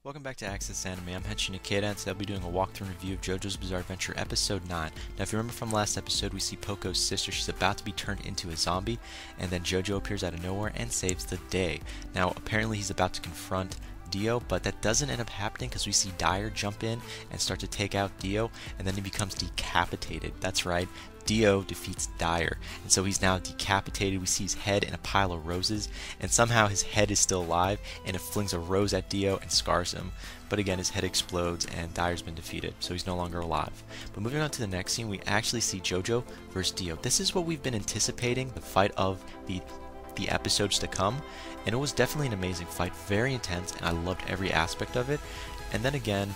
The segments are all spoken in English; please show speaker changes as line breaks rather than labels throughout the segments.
Welcome back to Access Anime. I'm Henshin Ikeda, and today I'll be doing a walkthrough review of JoJo's Bizarre Adventure Episode 9. Now, if you remember from last episode, we see Poco's sister. She's about to be turned into a zombie, and then JoJo appears out of nowhere and saves the day. Now, apparently he's about to confront Dio, but that doesn't end up happening because we see Dyer jump in and start to take out Dio, and then he becomes decapitated. That's right. Dio defeats Dyer, and so he's now decapitated. We see his head in a pile of roses, and somehow his head is still alive, and it flings a rose at Dio and scars him. But again, his head explodes, and Dyer's been defeated, so he's no longer alive. But moving on to the next scene, we actually see JoJo versus Dio. This is what we've been anticipating, the fight of the episodes to come, and it was definitely an amazing fight, very intense, and I loved every aspect of it. And then again,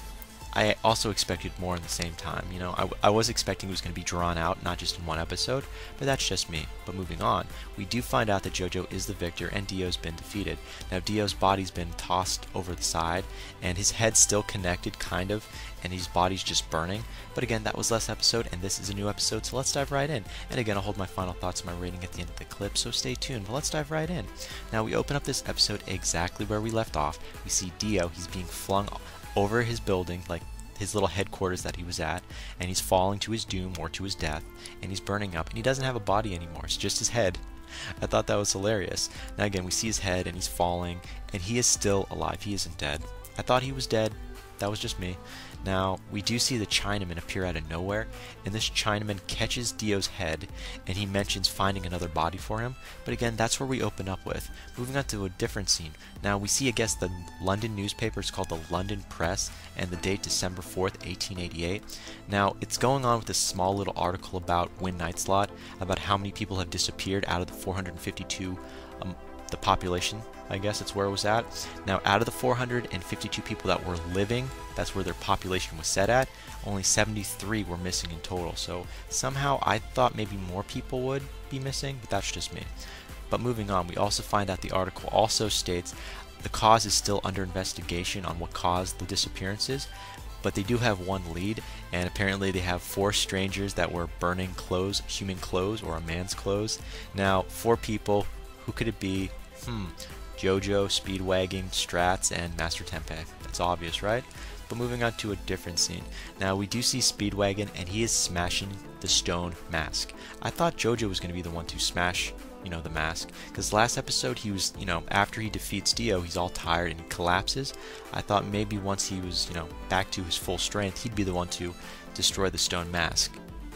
I also expected more in the same time. You know, I was expecting it was going to be drawn out, not just in one episode, but that's just me. But moving on, we do find out that JoJo is the victor and Dio's been defeated. Now, Dio's body's been tossed over the side, and his head's still connected, kind of, and his body's just burning. But again, that was last episode, and this is a new episode, so let's dive right in. And again, I'll hold my final thoughts and my rating at the end of the clip, so stay tuned, but let's dive right in. Now, we open up this episode exactly where we left off. We see Dio, he's being flung over his building, like his little headquarters that he was at, and he's falling to his doom or to his death, and he's burning up, and he doesn't have a body anymore. It's just his head. I thought that was hilarious. Now again, we see his head, and he's falling, and he is still alive. He isn't dead. I thought he was dead. That was just me. Now, we do see the Chinaman appear out of nowhere, and this Chinaman catches Dio's head, and he mentions finding another body for him, but again, that's where we open up with. Moving on to a different scene. Now, we see, I guess, the London newspaper is called the London Press, and the date December 4th, 1888. Now, it's going on with this small little article about Win Nightslot, about how many people have disappeared out of the 452, the population, I guess it's where it was at. Now, out of the 452 people that were living, that's where their population was set at, only 73 were missing in total. So somehow I thought maybe more people would be missing, but that's just me. But moving on, we also find out the article also states the cause is still under investigation on what caused the disappearances, but they do have one lead, and apparently they have 4 strangers that were burning clothes, human clothes or a man's clothes. Now, 4 people, who could it be? JoJo, Speedwagon, Strats, and Master Tempeh. That's obvious, right? But moving on to a different scene. Now, we do see Speedwagon, and he is smashing the stone mask. I thought JoJo was going to be the one to smash, the mask. Because last episode, he was, after he defeats Dio, he's all tired and he collapses. I thought maybe once he was, back to his full strength, he'd be the one to destroy the stone mask.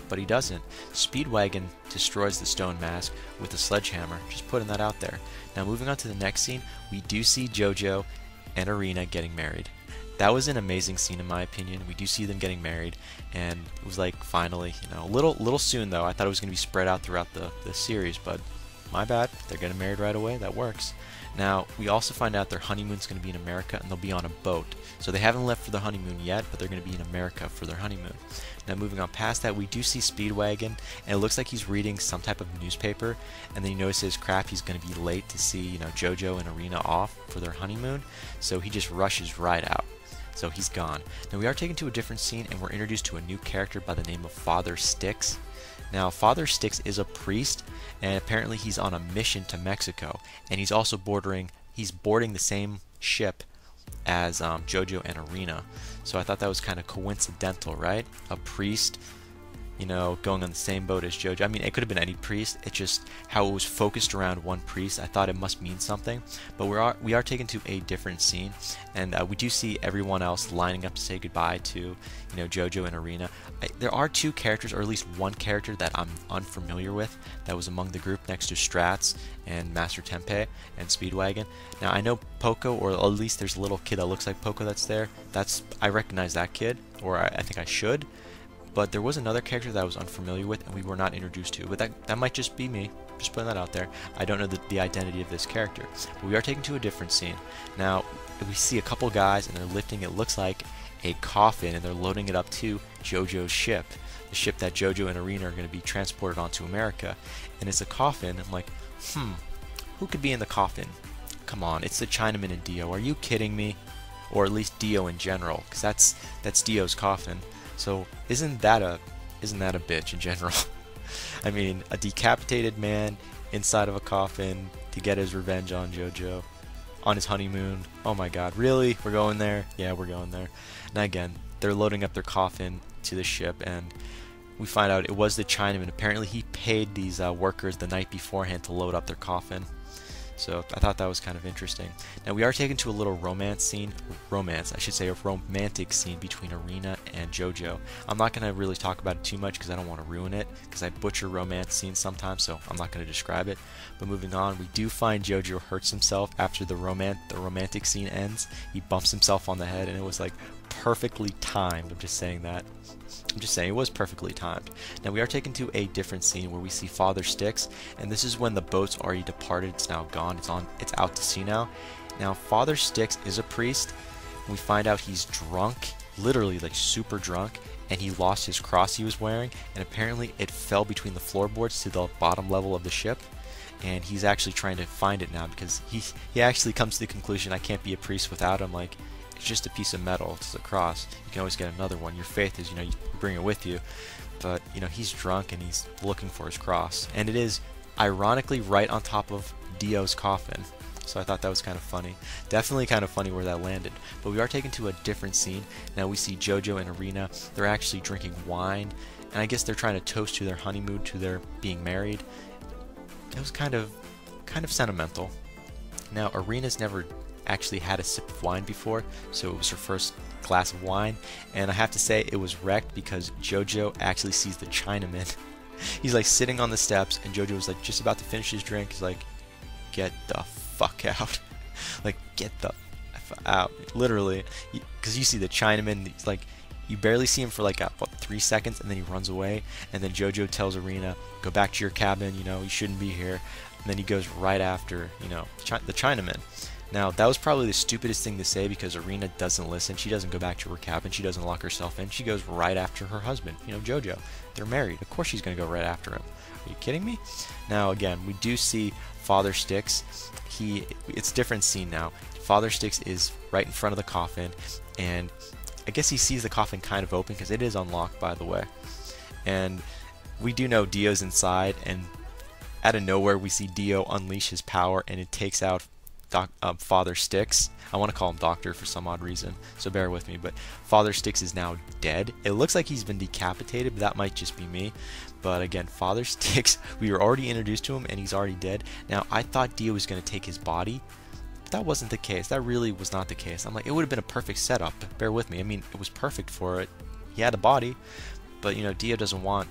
But he doesn't. Speedwagon destroys the stone mask with a sledgehammer. Just putting that out there. Now, moving on to the next scene, we do see JoJo and Erina getting married. That was an amazing scene in my opinion. We do see them getting married, and it was like finally, a little soon though. I thought it was going to be spread out throughout the series, but my bad. They're getting married right away. That works. Now, we also find out their honeymoon's going to be in America, and they'll be on a boat. So they haven't left for their honeymoon yet, but they're going to be in America for their honeymoon. Now, moving on past that, we do see Speedwagon, and it looks like he's reading some type of newspaper, and then he notices, crap, he's going to be late to see, JoJo and Erina off for their honeymoon, so he just rushes right out. So he's gone. Now, we are taken to a different scene, and we're introduced to a new character by the name of Father Styx. Now, Father Styx is a priest, and apparently he's on a mission to Mexico, and he's also boarding the same ship as JoJo and Erina. So I thought that was kind of coincidental, right? A priest, going on the same boat as JoJo. I mean, it could have been any priest. It's just how it was focused around one priest. I thought it must mean something. But we are taken to a different scene, and we do see everyone else lining up to say goodbye to, JoJo and Erina. There are 2 characters, or at least one character that I'm unfamiliar with that was among the group next to Strats and Master Tempeh and Speedwagon. Now, I know Poco, or at least there's a little kid that looks like Poco that's there. I recognize that kid, or I think I should. But there was another character that I was unfamiliar with and we were not introduced to. But that might just be me. Just putting that out there. I don't know the identity of this character. But we are taken to a different scene. Now, we see a couple guys and they're lifting, it looks like, a coffin, and they're loading it up to JoJo's ship. The ship that JoJo and Erina are going to be transported onto America. And it's a coffin. I'm like, who could be in the coffin? Come on, it's the Chinaman and Dio. Are you kidding me? Or at least Dio in general, because that's Dio's coffin. So isn't that a bitch in general? I mean, a decapitated man inside of a coffin to get his revenge on JoJo. on his honeymoon. Oh my god, really? We're going there? Yeah, we're going there. Now again, they're loading up their coffin to the ship, and we find out it was the Chinaman. Apparently he paid these workers the night beforehand to load up their coffin. So I thought that was kind of interesting. Now we are taken to a little romantic scene between Erina and JoJo. I'm not going to really talk about it too much because I don't want to ruin it, because I butcher romance scenes sometimes, so I'm not going to describe it. But moving on, we do find JoJo hurts himself after the romantic scene ends. He bumps himself on the head, and it was like perfectly timed. I'm just saying that. I'm just saying it was perfectly timed. Now we are taken to a different scene where we see Father Styx, and this is when the boat's already departed. It's now gone. It's out to sea now. Now Father Styx is a priest. We find out he's drunk, literally like super drunk, and he lost his cross he was wearing, and apparently it fell between the floorboards to the bottom level of the ship. And he's actually trying to find it now, because he actually comes to the conclusion, I can't be a priest without him. Like, it's just a piece of metal. It's a cross. You can always get another one. Your faith is, you bring it with you. But, he's drunk and he's looking for his cross. And it is, ironically, right on top of Dio's coffin. So I thought that was kind of funny. Definitely kind of funny where that landed. But we are taken to a different scene. Now we see JoJo and Erina. They're actually drinking wine. And I guess they're trying to toast to their honeymoon, to their being married. It was kind of sentimental. Now, Erina's never actually had a sip of wine before, so it was her first glass of wine, and I have to say it was wrecked because JoJo actually sees the Chinaman. He's like sitting on the steps, and JoJo was like just about to finish his drink. He's like, get the fuck out. Like, get the F out, literally, because you see the Chinaman. He's like, you barely see him for like what, 3 seconds, and then he runs away, and then JoJo tells Erina, go back to your cabin, you shouldn't be here. And then he goes right after the Chinaman. Now, that was probably the stupidest thing to say, because Erina doesn't listen. She doesn't go back to her cabin. She doesn't lock herself in. She goes right after her husband, JoJo. They're married. Of course she's going to go right after him. Are you kidding me? Now, again, we do see Father Styx. It's a different scene now. Father Styx is right in front of the coffin, and I guess he sees the coffin kind of open, because it is unlocked, by the way. And we do know Dio's inside, and out of nowhere we see Dio unleash his power, and it takes out Father Styx. I want to call him Doctor for some odd reason, so bear with me, but Father Styx is now dead. It looks like he's been decapitated, but that might just be me. But again, Father Styx, we were already introduced to him, and he's already dead. Now, I thought Dio was going to take his body, but that wasn't the case. That really was not the case. I'm like, it would have been a perfect setup. Bear with me. I mean, it was perfect for it. He had a body, but Dio doesn't want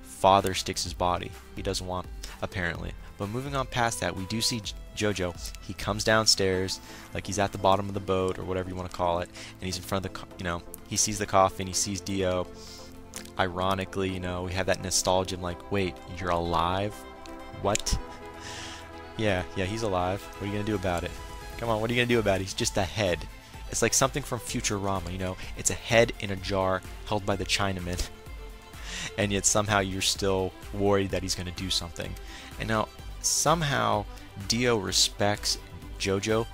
Father Styx's body. He doesn't want, apparently. But moving on past that, we do see JoJo. He comes downstairs, like he's at the bottom of the boat, or whatever you want to call it, and he's in front of the, he sees the coffin, he sees Dio. Ironically, we have that nostalgia. I'm like, wait, you're alive? What? Yeah, he's alive. What are you going to do about it? Come on, what are you going to do about it? He's just a head. It's like something from Futurama, It's a head in a jar held by the Chinaman. And yet somehow you're still worried that he's going to do something. And now, somehow, Dio respects JoJo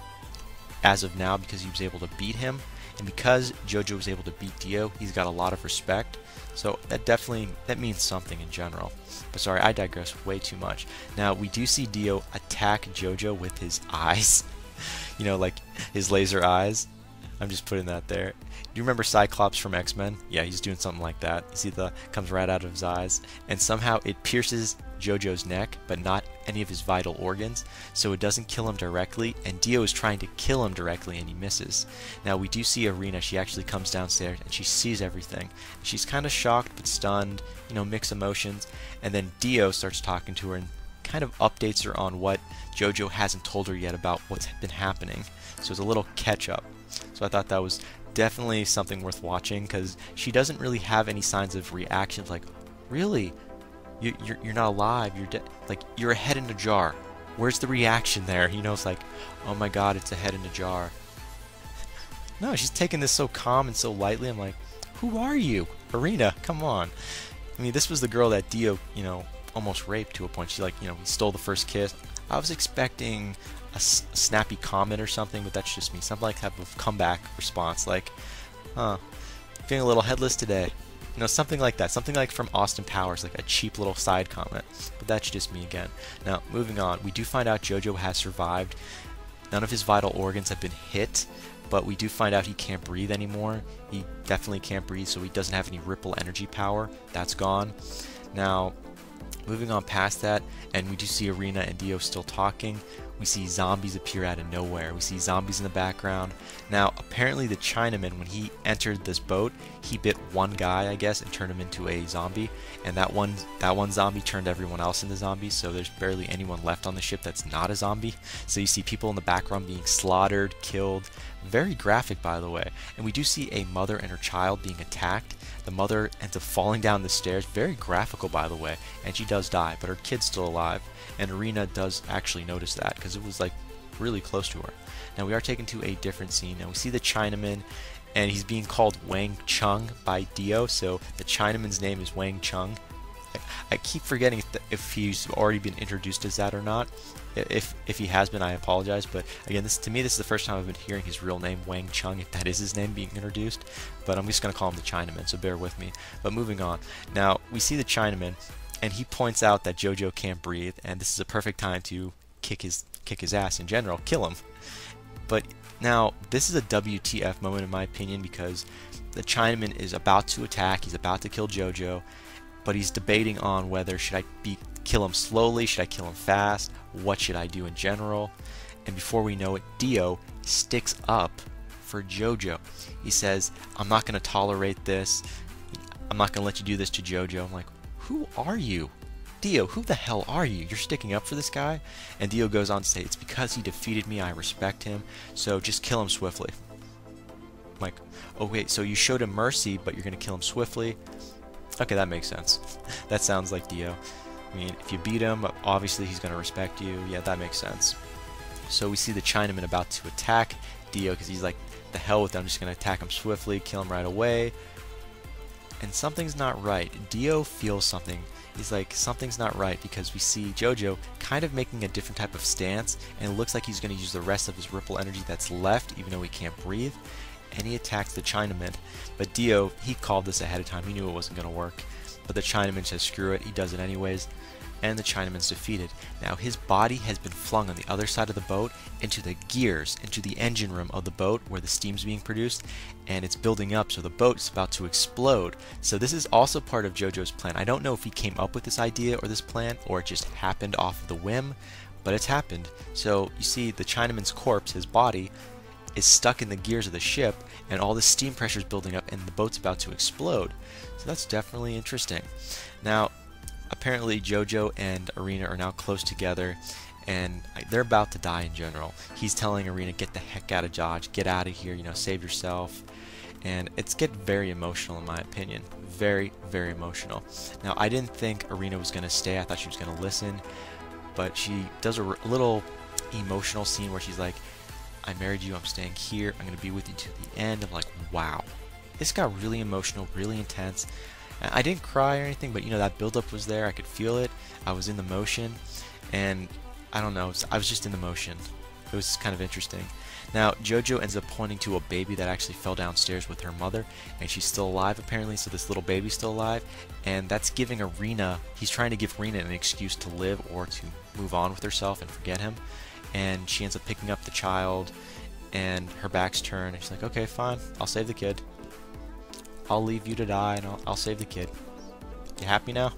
as of now, because he was able to beat him. And because JoJo was able to beat Dio, he's got a lot of respect. So that means something in general. But sorry, I digress way too much. Now, we do see Dio attack JoJo with his eyes. Like his laser eyes. I'm just putting that there. Do you remember Cyclops from X-Men? Yeah, he's doing something like that. You see comes right out of his eyes, and somehow it pierces JoJo's neck, but not any of his vital organs, so it doesn't kill him directly, and Dio is trying to kill him directly, and he misses. Now, we do see Erina. She actually comes downstairs, and she sees everything. She's kind of shocked, but stunned, mixed emotions, and then Dio starts talking to her, and kind of updates her on what JoJo hasn't told her yet about what's been happening. So it's a little catch-up. So I thought that was definitely something worth watching, because she doesn't really have any signs of reactions like, really? You're not alive, you're dead, like, you're a head in a jar. Where's the reaction there? It's like, oh my god, it's a head in a jar. No, she's taking this so calm and so lightly. I'm like, who are you? Erina, come on. I mean, this was the girl that Dio, almost raped to a point. She, he stole the first kiss. I was expecting a snappy comment or something, but that's just me. Some type of comeback response, like, feeling a little headless today. Something like that. Something like from Austin Powers, like a cheap little side comment. But that's just me again. Now, moving on, we do find out JoJo has survived. None of his vital organs have been hit, but we do find out he can't breathe anymore. He definitely can't breathe, so he doesn't have any ripple energy power. That's gone. Now, moving on past that, and we do see Arena and Dio still talking. We see zombies appear out of nowhere. We see zombies in the background. Now, apparently the Chinaman, when he entered this boat, he bit one guy, I guess, and turned him into a zombie. And that one zombie turned everyone else into zombies, so there's barely anyone left on the ship that's not a zombie. So you see people in the background being slaughtered, killed. Very graphic, by the way. And we do see a mother and her child being attacked. The mother ends up falling down the stairs. Very graphical, by the way. And she does die, but her kid's still alive. And Arena does actually notice that, because it was like really close to her. Now we are taken to a different scene. Now we see the Chinaman, and he's being called Wang Chung by Dio. So the Chinaman's name is Wang Chung. I keep forgetting if he's already been introduced as that or not. If he has been, I apologize. But again, to me, this is the first time I've been hearing his real name, Wang Chung, if that is his name being introduced. But I'm just going to call him the Chinaman, so bear with me. But moving on. Now, we see the Chinaman, and he points out that JoJo can't breathe, and this is a perfect time to kick his ass in general, kill him. But now, this is a WTF moment in my opinion, because the Chinaman is about to attack, he's about to kill JoJo, but he's debating on whether should I kill him slowly, should I kill him fast, what should I do in general. And before we know it, Dio sticks up for JoJo. He says, I'm not going to tolerate this, I'm not going to let you do this to JoJo. I'm like, who are you? Dio, who the hell are you? You're sticking up for this guy? And Dio goes on to say, it's because he defeated me, I respect him, so just kill him swiftly. I'm like, oh wait, so you showed him mercy, but you're going to kill him swiftly? Okay, that makes sense. That sounds like Dio. I mean, if you beat him, obviously he's going to respect you. Yeah, that makes sense. So we see the Chinaman about to attack Dio, because he's like, the hell with it, I'm just going to attack him swiftly, kill him right away. And something's not right. Dio feels something. He's like, something's not right, because we see JoJo kind of making a different type of stance, and it looks like he's going to use the rest of his ripple energy that's left, even though he can't breathe. And he attacks the Chinaman. But Dio, he called this ahead of time. He knew it wasn't going to work. But the Chinaman says screw it. He does it anyways. And the Chinaman's defeated. Now his body has been flung on the other side of the boat into the gears, into the engine room of the boat where the steam's being produced. And it's building up, so the boat's about to explode. So this is also part of JoJo's plan. I don't know if he came up with this idea or this plan, or it just happened off of the whim. But it's happened. So you see the Chinaman's corpse, his body, is stuck in the gears of the ship, and all the steam pressure is building up, and the boat's about to explode. So that's definitely interesting. Now, apparently JoJo and Arena are now close together, and they're about to die in general. He's telling Arena, get the heck out of Dodge, get out of here, you know, save yourself. And it's getting very emotional in my opinion. Very, very emotional. Now, I didn't think Arena was going to stay. I thought she was going to listen, but she does a little emotional scene where she's like, I married you, I'm staying here, I'm going to be with you to the end. I'm like, wow. This got really emotional, really intense. I didn't cry or anything, but you know, that buildup was there. I could feel it. I was in the motion, and I don't know, I was just in the motion. It was kind of interesting. Now, JoJo ends up pointing to a baby that actually fell downstairs with her mother, and she's still alive apparently, so this little baby's still alive, and that's giving Arena, he's trying to give Arena an excuse to live or to move on with herself and forget him. And she ends up picking up the child, and her back's turned, and she's like, okay, fine, I'll save the kid. I'll leave you to die, and I'll save the kid. You happy now?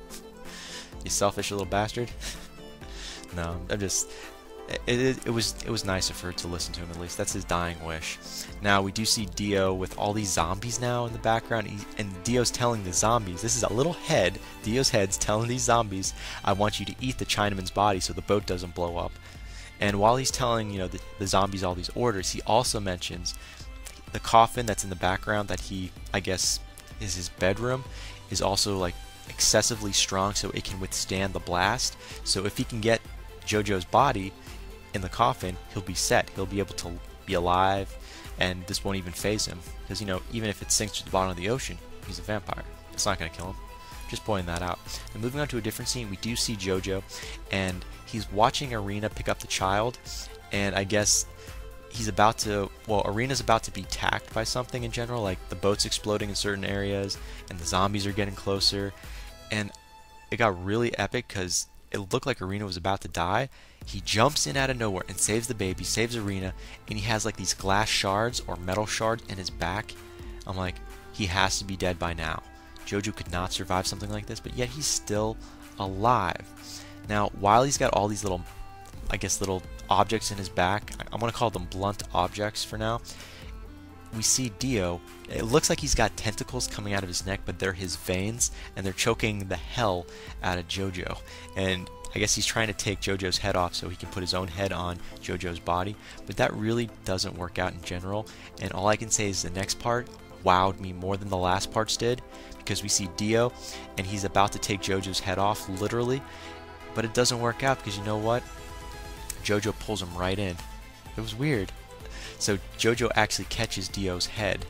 You selfish little bastard? No, I'm just... It was nice of her to listen to him, at least. That's his dying wish. Now, we do see Dio with all these zombies now in the background, and Dio's telling the zombies, this is a little head, Dio's head's telling these zombies, I want you to eat the Chinaman's body so the boat doesn't blow up. And while he's telling, you know, the zombies all these orders, he also mentions the coffin that's in the background that he, I guess, is his bedroom, is also like excessively strong, so it can withstand the blast. So if he can get JoJo's body in the coffin, he'll be set. He'll be able to be alive, and this won't even phase him. Because, you know, even if it sinks to the bottom of the ocean, he's a vampire. It's not going to kill him. Just pointing that out. And moving on to a different scene, we do see JoJo, and he's watching Arena pick up the child, and I guess he's about to, well, Arena's about to be attacked by something in general, like the boat's exploding in certain areas, and the zombies are getting closer, and it got really epic because it looked like Arena was about to die, he jumps in out of nowhere and saves the baby, saves Arena, and he has like these glass shards or metal shards in his back. I'm like, he has to be dead by now. JoJo could not survive something like this, but yet he's still alive. Now, while he's got all these little, I guess, little objects in his back, I'm going to call them blunt objects for now, we see Dio. It looks like he's got tentacles coming out of his neck, but they're his veins, and they're choking the hell out of JoJo. And I guess he's trying to take JoJo's head off so he can put his own head on JoJo's body, but that really doesn't work out in general. And all I can say is the next part wowed me more than the last parts did, because we see Dio, and he's about to take JoJo's head off, literally, but it doesn't work out because you know what? JoJo pulls him right in. It was weird. So JoJo actually catches Dio's head,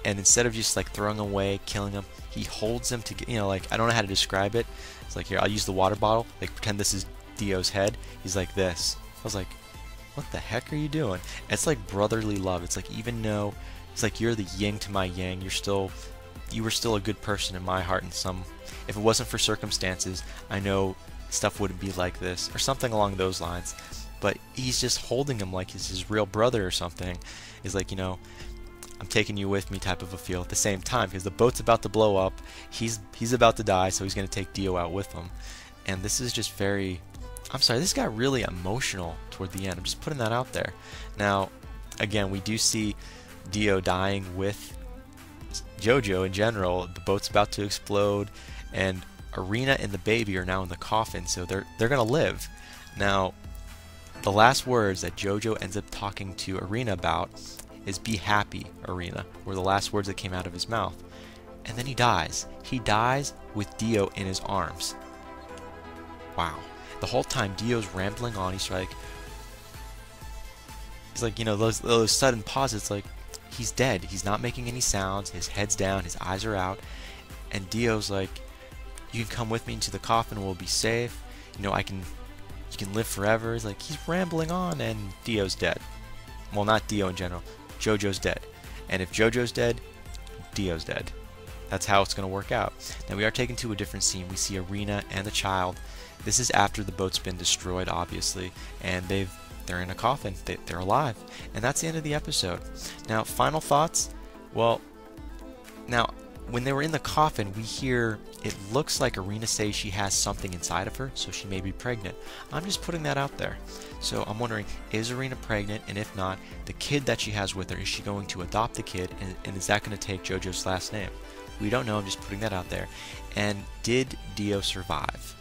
and instead of just like throwing him away, killing him, he holds him to, you know, like, I don't know how to describe it. It's like, here, I'll use the water bottle, like pretend this is Dio's head. He's like this. I was like, what the heck are you doing? And it's like brotherly love. It's like, even though it's like you're the yin to my yang, you were still a good person in my heart. In some, if it wasn't for circumstances, I know stuff wouldn't be like this, or something along those lines. But he's just holding him like he's his real brother or something. He's like, you know, I'm taking you with me type of a feel at the same time, because the boat's about to blow up, he's about to die, so he's going to take Dio out with him. And this is just very, I'm sorry, this got really emotional toward the end. I'm just putting that out there. Now, again, we do see Dio dying with JoJo in general. The boat's about to explode, and Arena and the baby are now in the coffin, so they're going to live. Now, the last words that JoJo ends up talking to Arena about is "be happy, Arena," were the last words that came out of his mouth. And then he dies. He dies with Dio in his arms. Wow. The whole time Dio's rambling on, he's like, you know, those sudden pauses, like, he's dead. He's not making any sounds. His head's down, his eyes are out. And Dio's like, you can come with me into the coffin, we'll be safe. You know, you can live forever. It's like, he's rambling on, and Dio's dead. Well, not Dio in general. JoJo's dead. And if JoJo's dead, Dio's dead. That's how it's going to work out. Now we are taken to a different scene. We see Arena and the child. This is after the boat's been destroyed, obviously, and they're in a coffin. They're alive. And that's the end of the episode. Now, final thoughts. Well, now, when they were in the coffin, we hear it looks like Arena says she has something inside of her, so she may be pregnant. I'm just putting that out there. So I'm wondering, is Arena pregnant? And if not, the kid that she has with her, is she going to adopt the kid? And is that going to take JoJo's last name? We don't know. I'm just putting that out there. And did Dio survive?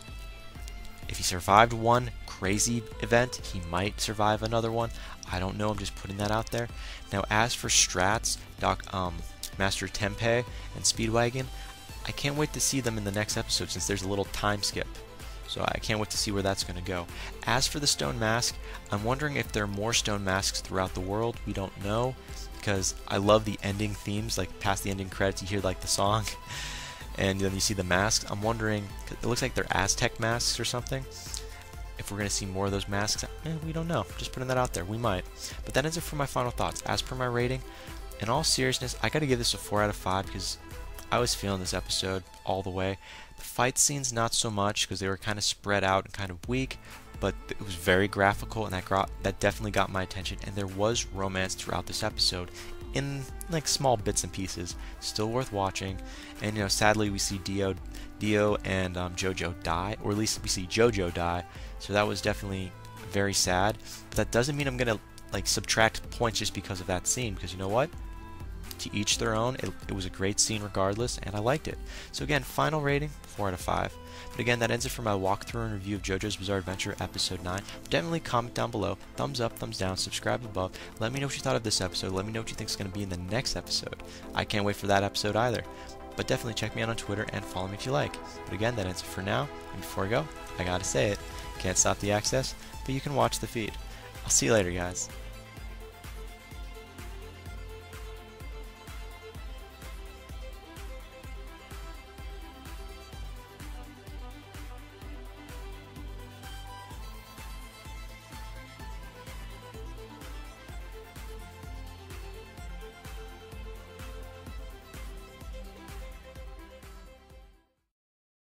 If he survived one crazy event, he might survive another one. I don't know. I'm just putting that out there. Now, as for strats, Master Tempeh and Speedwagon, I can't wait to see them in the next episode, since there's a little time skip. So I can't wait to see where that's going to go. As for the stone mask, I'm wondering if there are more stone masks throughout the world. We don't know, because I love the ending themes, like past the ending credits you hear like the song and then you see the masks. I'm wondering, it looks like they're Aztec masks or something. If we're going to see more of those masks, we don't know. Just putting that out there. We might. But that is it for my final thoughts. As per my rating, in all seriousness, I got to give this a 4 out of 5 because I was feeling this episode all the way. The fight scenes, not so much, because they were kind of spread out and kind of weak, but it was very graphical, and that definitely got my attention. And there was romance throughout this episode in like small bits and pieces. Still worth watching. And you know, sadly, we see Dio and JoJo die, or at least we see JoJo die. So that was definitely very sad. But that doesn't mean I'm gonna like subtract points just because of that scene, because you know what? To each their own. It was a great scene regardless, and I liked it. So again, final rating, 4 out of 5. But again, that ends it for my walkthrough and review of JoJo's Bizarre Adventure Episode 9. Definitely comment down below, thumbs up, thumbs down, subscribe above. Let me know what you thought of this episode. Let me know what you think is going to be in the next episode. I can't wait for that episode either. But definitely check me out on Twitter and follow me if you like. But again, that ends it for now. And before I go, I gotta say it. Can't stop the access, but you can watch the feed. I'll see you later, guys.